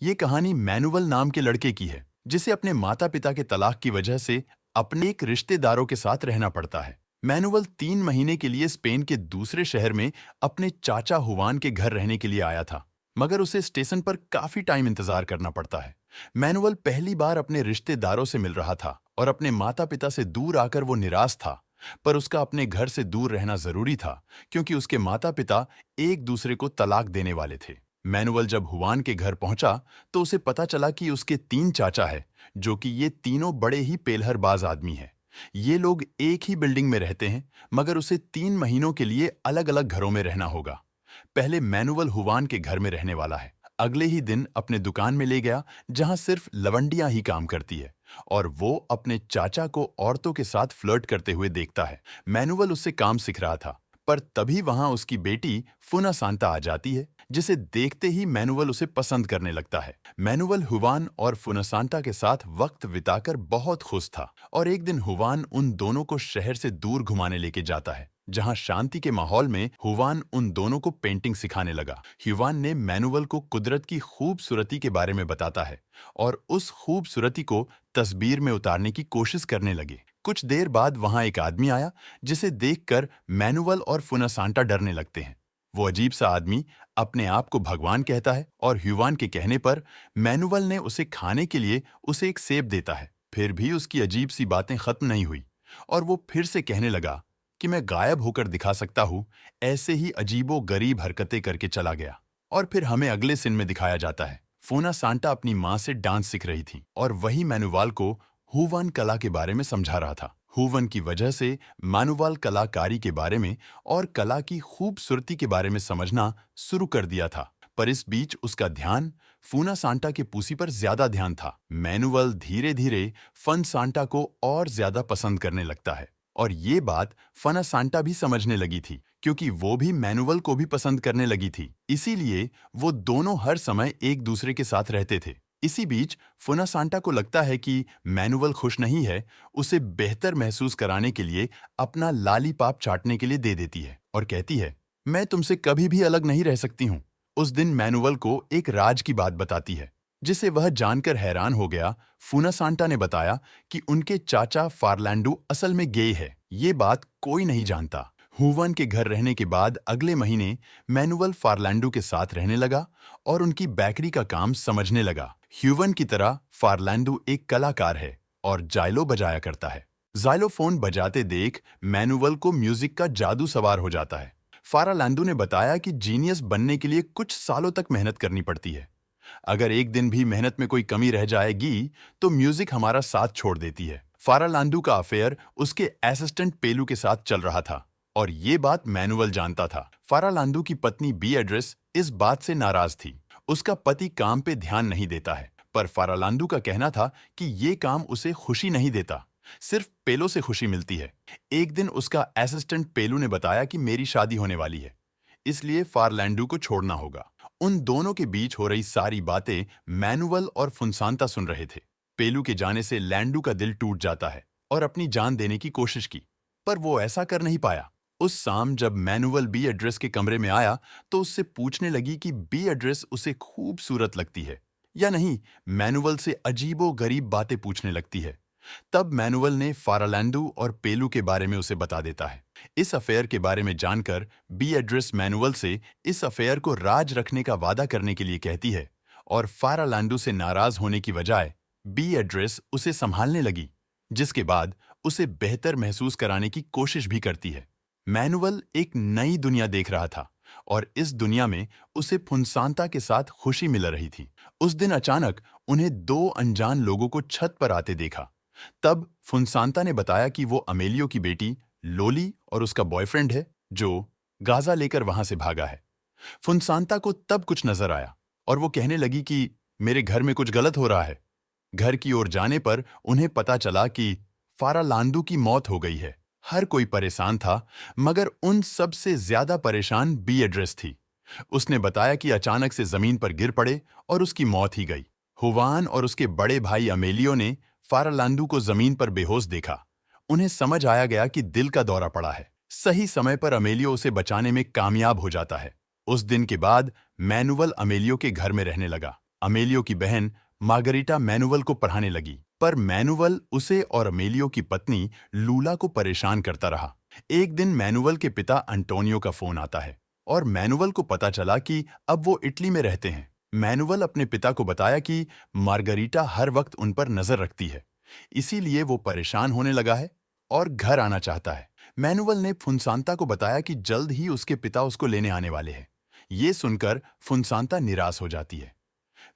ये कहानी मैनुअल नाम के लड़के की है, जिसे अपने माता पिता के तलाक की वजह से अपने एक रिश्तेदारों के साथ रहना पड़ता है। मैनुअल 3 महीने के लिए स्पेन के दूसरे शहर में अपने चाचा हुवान के घर रहने के लिए आया था, मगर उसे स्टेशन पर काफी टाइम इंतजार करना पड़ता है। मैनुअल पहली बार अपने रिश्तेदारों से मिल रहा था और अपने माता पिता से दूर आकर वो निराश था। पर उसका अपने घर से दूर रहना जरूरी था, क्योंकि उसके माता पिता एक दूसरे को तलाक देने वाले थे। मैनुअल जब हुवान के घर पहुंचा तो उसे पता चला कि उसके 3 चाचा है, जो कि ये तीनों बड़े ही पेलहरबाज आदमी हैं। ये लोग एक ही बिल्डिंग में रहते हैं, मगर उसे 3 महीनों के लिए अलग अलग घरों में रहना होगा। पहले मैनुअल हुवान के घर में रहने वाला है। अगले ही दिन अपने दुकान में ले गया, जहां सिर्फ लवंडियां ही काम करती है, और वो अपने चाचा को औरतों के साथ फ्लर्ट करते हुए देखता है। मैनुअल उससे काम सीख रहा था, पर तभी वहां उसकी बेटी फुना सांता आ जाती है, जिसे देखते ही मैनुअल उसे पसंद करने लगता है। मैनुअल हुवान और फुनासांटा के साथ वक्त बिताकर बहुत खुश था, और एक दिन हुवान उन दोनों को शहर से दूर घुमाने लेके जाता है, जहां शांति के माहौल में हुवान उन दोनों को पेंटिंग सिखाने लगा। हुवान ने मैनुअल को कुदरत की खूबसूरती के बारे में बताता है, और उस खूबसूरती को तस्वीर में उतारने की कोशिश करने लगे। कुछ देर बाद वहां एक आदमी आया, जिसे देखकर मैनुअल और फुनासांटा डरने लगते हैं। वो अजीब सा आदमी अपने आप को भगवान कहता है, और हुवान के कहने पर मैनुअल ने उसे खाने के लिए उसे एक सेब देता है। फिर भी उसकी अजीब सी बातें खत्म नहीं हुई, और वो फिर से कहने लगा कि मैं गायब होकर दिखा सकता हूँ। ऐसे ही अजीबो गरीब हरकतें करके चला गया। और फिर हमें अगले सीन में दिखाया जाता है, फोना सांटा अपनी माँ से डांस सीख रही थी, और वही मैनुअल को हुवान कला के बारे में समझा रहा था। हुवन की वजह से मैनुअल कलाकारी के बारे में और कला की खूबसूरती के बारे में समझना शुरू कर दिया था। पर इस बीच उसका ध्यान फूना सांटा के पूसी पर ज्यादा ध्यान था। मैनुअल धीरे धीरे फन सांटा को और ज्यादा पसंद करने लगता है, और ये बात फना सांटा भी समझने लगी थी, क्योंकि वो भी मैनुअल को भी पसंद करने लगी थी। इसीलिए वो दोनों हर समय एक दूसरे के साथ रहते थे। इसी बीच फुना सांटा को लगता है कि मैनुअल खुश नहीं है, उसे बेहतर महसूस कराने के लिए अपना लालीपाप चाटने के लिए दे देती है, और कहती है, मैं तुमसे कभी भी अलग नहीं रह सकती हूँ। उस दिन मैनुअल को एक राज की बात बताती है, जिसे वह जानकर हैरान हो गया। फुना सांटा ने बताया कि उनके चाचा फार्लैंडो असल में गे है। ये बात कोई नहीं जानता। हुवन के घर रहने के बाद अगले महीने मैनुअल फार्लैंडो के साथ रहने लगा और उनकी बेकरी का काम समझने लगा। ह्यूवन की तरह फार्लैंडो एक कलाकार है और जाइलो बजाया करता है। जाइलोफोन बजाते देख मैनुअल को म्यूजिक का जादू सवार हो जाता है। फार्लैंडो ने बताया कि जीनियस बनने के लिए कुछ सालों तक मेहनत करनी पड़ती है। अगर एक दिन भी मेहनत में कोई कमी रह जाएगी तो म्यूजिक हमारा साथ छोड़ देती है। फार्लैंडो का अफेयर उसके असिस्टेंट पेलू के साथ चल रहा था, और ये बात मैनुअल जानता था। फार्लैंडो की पत्नी बीएड्रेस इस बात से नाराज थी। उसका पति काम पे ध्यान नहीं देता है, पर फार्लैंडो का कहना था कि ये काम उसे खुशी नहीं देता, सिर्फ पेलो से खुशी मिलती है। एक दिन उसका असिस्टेंट पेलू ने बताया कि मेरी शादी होने वाली है, इसलिए फार्लैंडो को छोड़ना होगा। उन दोनों के बीच हो रही सारी बातें मैनुअल और फुनसांता सुन रहे थे। पेलू के जाने से लैंडू का दिल टूट जाता है और अपनी जान देने की कोशिश की, पर वो ऐसा कर नहीं पाया। उस शाम जब मैनुअल बीएड्रेस के कमरे में आया तो उससे पूछने लगी कि बीएड्रेस उसे खूबसूरत लगती है या नहीं। मैनुअल से अजीबो गरीब बातें पूछने लगती है। तब मैनुअल ने फार्लैंडो और पेलू के बारे में उसे बता देता है। इस अफेयर के बारे में जानकर बीएड्रेस मैनुअल से इस अफेयर को राज रखने का वादा करने के लिए कहती है, और फार्लैंडो से नाराज होने की बजाय बीएड्रेस उसे संभालने लगी, जिसके बाद उसे बेहतर महसूस कराने की कोशिश भी करती है। मैनुअल एक नई दुनिया देख रहा था, और इस दुनिया में उसे फुनसांता के साथ खुशी मिल रही थी। उस दिन अचानक उन्हें 2 अनजान लोगों को छत पर आते देखा। तब फुनसांता ने बताया कि वो अमेलियो की बेटी लोली और उसका बॉयफ्रेंड है, जो गाजा लेकर वहां से भागा है। फुनसांता को तब कुछ नजर आया, और वो कहने लगी कि मेरे घर में कुछ गलत हो रहा है। घर की ओर जाने पर उन्हें पता चला कि फार्लैंडो की मौत हो गई है। हर कोई परेशान था, मगर उन सब से ज्यादा परेशान बीएड्रेस थी। उसने बताया कि अचानक से जमीन पर गिर पड़े और उसकी मौत ही गई। हुवान और उसके बड़े भाई अमेलियो ने फार्लैंडो को जमीन पर बेहोश देखा। उन्हें समझ आया गया कि दिल का दौरा पड़ा है। सही समय पर अमेलियो उसे बचाने में कामयाब हो जाता है। उस दिन के बाद मैनुअल अमेलियो के घर में रहने लगा। अमेलियो की बहन मार्गरीटा मैनुअल को पढ़ाने लगी, पर मैनुअल उसे और अमेलियो की पत्नी लूला को परेशान करता रहा। एक दिन मैनुअल के पिता अंटोनियो का फोन आता है और मैनुअल को पता चला कि अब वो इटली में रहते हैं। मैनुअल अपने पिता को बताया कि मार्गरीटा हर वक्त उन पर नजर रखती है, इसीलिए वो परेशान होने लगा है और घर आना चाहता है। मैनुअल ने फुनसांता को बताया कि जल्द ही उसके पिता उसको लेने आने वाले हैं। ये सुनकर फुनसांता निराश हो जाती है।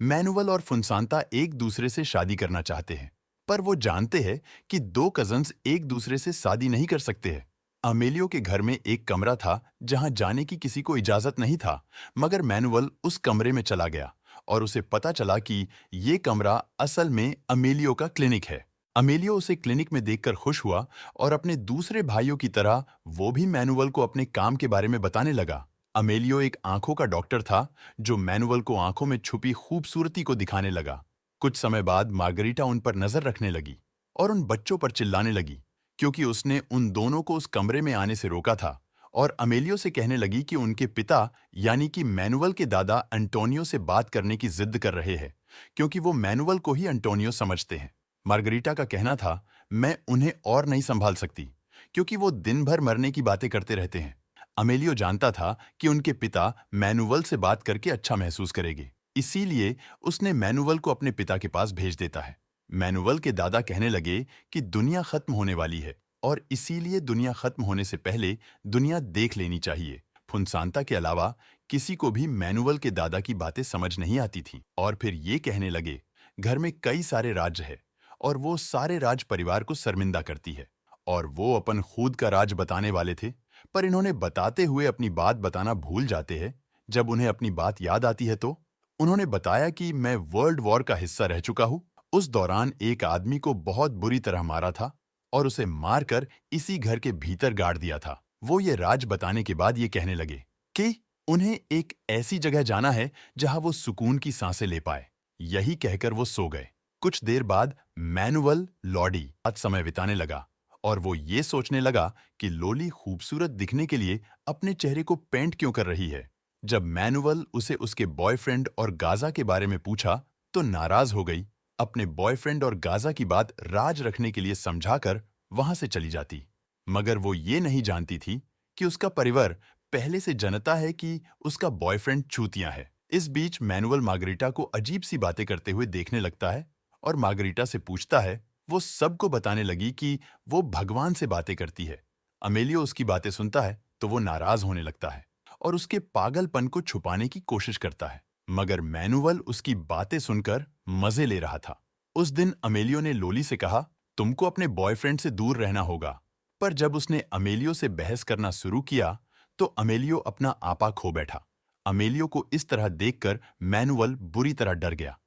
मैनुअल और फुनसांता एक दूसरे से शादी करना चाहते हैं, पर वो जानते हैं कि दो कजन्स एक दूसरे से शादी नहीं कर सकते हैं। अमेलियो के घर में एक कमरा था जहां जाने की किसी को इजाजत नहीं था, मगर मैनुअल उस कमरे में चला गया और उसे पता चला कि ये कमरा असल में अमेलियो का क्लिनिक है। अमेलियो उसे क्लिनिक में देखकर खुश हुआ और अपने दूसरे भाइयों की तरह वो भी मैनुअल को अपने काम के बारे में बताने लगा। अमेलियो एक आंखों का डॉक्टर था जो मैनुअल को आंखों में छुपी खूबसूरती को दिखाने लगा। कुछ समय बाद मार्गरीटा उन पर नजर रखने लगी और उन बच्चों पर चिल्लाने लगी, क्योंकि उसने उन दोनों को उस कमरे में आने से रोका था, और अमेलियो से कहने लगी कि उनके पिता यानी कि मैनुअल के दादा अंटोनियो से बात करने की जिद कर रहे हैं, क्योंकि वो मैनुअल को ही अंटोनियो समझते हैं। मार्गरीटा का कहना था, मैं उन्हें और नहीं संभाल सकती, क्योंकि वो दिन भर मरने की बातें करते रहते हैं। अमेलियो जानता था कि उनके पिता मैनुअल से बात करके अच्छा महसूस करेंगे, इसीलिए उसने मैनुअल को अपने पिता के पास भेज देता है। मैनुअल के दादा कहने लगे कि दुनिया खत्म होने वाली है और इसीलिए दुनिया खत्म होने से पहले दुनिया देख लेनी चाहिए। फुनसांता के अलावा किसी को भी मैनुअल के दादा की बातें समझ नहीं आती थी, और फिर ये कहने लगे, घर में कई सारे राज्य है और वो सारे राज परिवार को शर्मिंदा करती है, और वो अपन खुद का राज बताने वाले थे, पर इन्होंने बताते हुए अपनी बात बताना भूल जाते हैं। जब उन्हें अपनी बात याद आती है तो उन्होंने बताया कि मैं वर्ल्ड वॉर का हिस्सा रह चुका हूं। उस दौरान एक आदमी को बहुत बुरी तरह मारा था और उसे मारकर इसी घर के भीतर गाड़ दिया था। वो ये राज बताने के बाद ये कहने लगे कि उन्हें एक ऐसी जगह जाना है जहां वो सुकून की सांसें ले पाए। यही कहकर वो सो गए। कुछ देर बाद मैनुअल लॉडी आज समय बिताने लगा और वो ये सोचने लगा कि लोली खूबसूरत दिखने के लिए अपने चेहरे को पेंट क्यों कर रही है। जब मैनुअल उसे उसके बॉयफ्रेंड और गाजा के बारे में पूछा तो नाराज हो गई। अपने बॉयफ्रेंड और गाजा की बात राज रखने के लिए समझाकर वहां से चली जाती, मगर वो ये नहीं जानती थी कि उसका परिवार पहले से जानता है कि उसका बॉयफ्रेंड चूतिया है। इस बीच मैनुअल मार्गरीटा को अजीब सी बातें करते हुए देखने लगता है और मार्गरीटा से पूछता है। वो सबको बताने लगी कि वो भगवान से बातें करती है। अमेलियो उसकी बातें सुनता है तो वो नाराज होने लगता है और उसके पागलपन को छुपाने की कोशिश करता है, मगर मैनुअल उसकी बातें सुनकर मजे ले रहा था। उस दिन अमेलियो ने लोली से कहा, तुमको अपने बॉयफ्रेंड से दूर रहना होगा, पर जब उसने अमेलियो से बहस करना शुरू किया तो अमेलियो अपना आपा खो बैठा। अमेलियो को इस तरह देखकर मैनुअल बुरी तरह डर गया,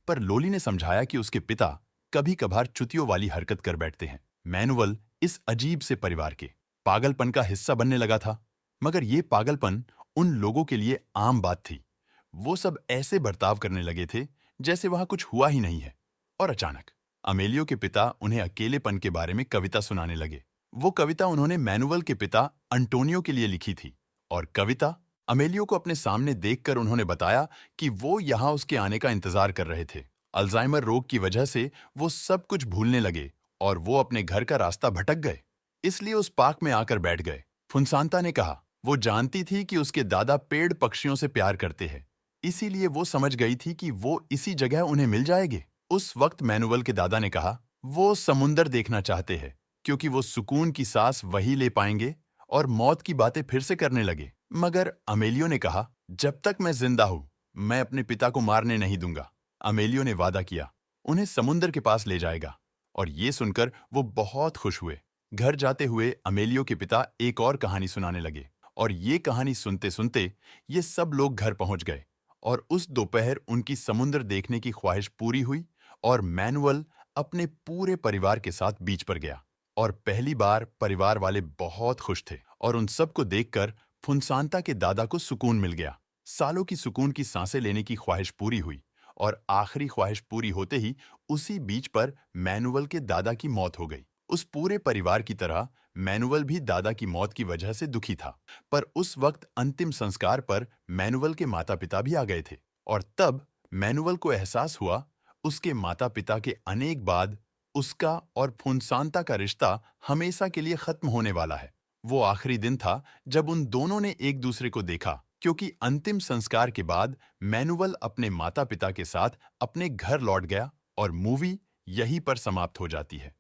पर लोली ने समझाया कि उसके पिता कभी कभार चुतियों वाली हरकत कर बैठते हैं। मैनुअल इस अजीब से परिवार के पागलपन का हिस्सा बनने लगा था, मगर ये पागलपन उन लोगों के लिए आम बात थी। वो सब ऐसे बर्ताव करने लगे थे जैसे वहां कुछ हुआ ही नहीं है। और अचानक अमेलियो के पिता उन्हें अकेलेपन के बारे में कविता सुनाने लगे। वो कविता उन्होंने मैनुअल के पिता अंटोनियो के लिए लिखी थी, और कविता अमेलियो को अपने सामने देखकर उन्होंने बताया कि वो यहाँ उसके आने का इंतजार कर रहे थे। अल्जाइमर रोग की वजह से वो सब कुछ भूलने लगे और वो अपने घर का रास्ता भटक गए, इसलिए उस पार्क में आकर बैठ गए। फुनसांता ने कहा, वो जानती थी कि उसके दादा पेड़ पक्षियों से प्यार करते हैं, इसीलिए वो समझ गई थी कि वो इसी जगह उन्हें मिल जाएंगे। उस वक्त मैनुअल के दादा ने कहा, वो समुंदर देखना चाहते हैं, क्योंकि वो सुकून की सांस वही ले पाएंगे, और मौत की बातें फिर से करने लगे। मगर अमेलियो ने कहा, जब तक मैं जिंदा हूं, मैं अपने पिता को मारने नहीं दूंगा। अमेलियो ने वादा किया, उन्हें समुंदर के पास ले जाएगा, और ये सुनकर वो बहुत खुश हुए। घर जाते हुए अमेलियो के पिता एक और कहानी सुनाने लगे, और ये कहानी सुनते सुनते ये सब लोग घर पहुंच गए, और उस दोपहर उनकी समुंदर देखने की ख्वाहिश पूरी हुई, और मैनुअल अपने पूरे परिवार के साथ बीच पर गया, और पहली बार परिवार वाले बहुत खुश थे, और उन सबको देखकर फुनसांता के दादा को सुकून मिल गया। सालों की सुकून की सांसें लेने की ख्वाहिश पूरी हुई, और आखिरी ख्वाहिश पूरी होते ही उसी बीच पर मैनुअल के दादा की मौत हो गई। उस पूरे परिवार की तरह मैनुअल भी दादा की मौत की वजह से दुखी था, पर उस वक्त अंतिम संस्कार पर मैनुअल के माता पिता भी आ गए थे, और तब मैनुअल को एहसास हुआ उसके माता पिता के अनेक बाद उसका और फुनसांता का रिश्ता हमेशा के लिए खत्म होने वाला है। वो आखिरी दिन था जब उन दोनों ने एक दूसरे को देखा, क्योंकि अंतिम संस्कार के बाद मैनुअल अपने माता पिता के साथ अपने घर लौट गया और मूवी यहीं पर समाप्त हो जाती है।